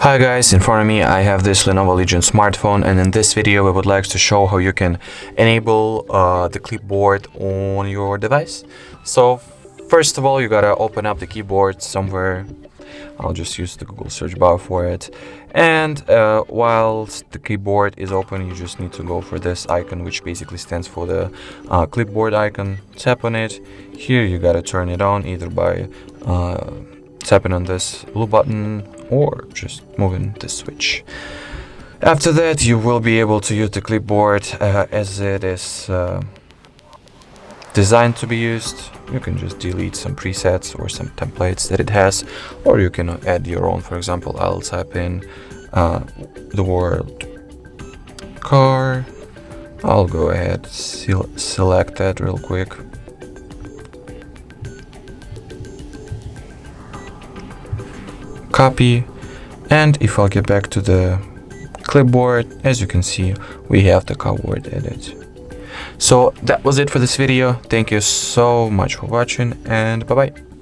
Hi guys, in front of me I have this Lenovo Legion smartphone, and in this video I would like to show how you can enable the clipboard on your device. So first of all, you gotta open up the keyboard somewhere. I'll just use the Google search bar for it. And whilst the keyboard is open, you just need to go for this icon, which basically stands for the clipboard icon. Tap on it. Here you gotta turn it on either by tapping on this blue button or just moving the switch. After that, you will be able to use the clipboard as it is designed to be used. You can just delete some presets or some templates that it has, or you can add your own. For example, I'll type in the word car. I'll go ahead, select that real quick. Copy, and if I'll get back to the clipboard, as you can see, we have the keyboard edit. So that was it for this video. Thank you so much for watching, and bye bye.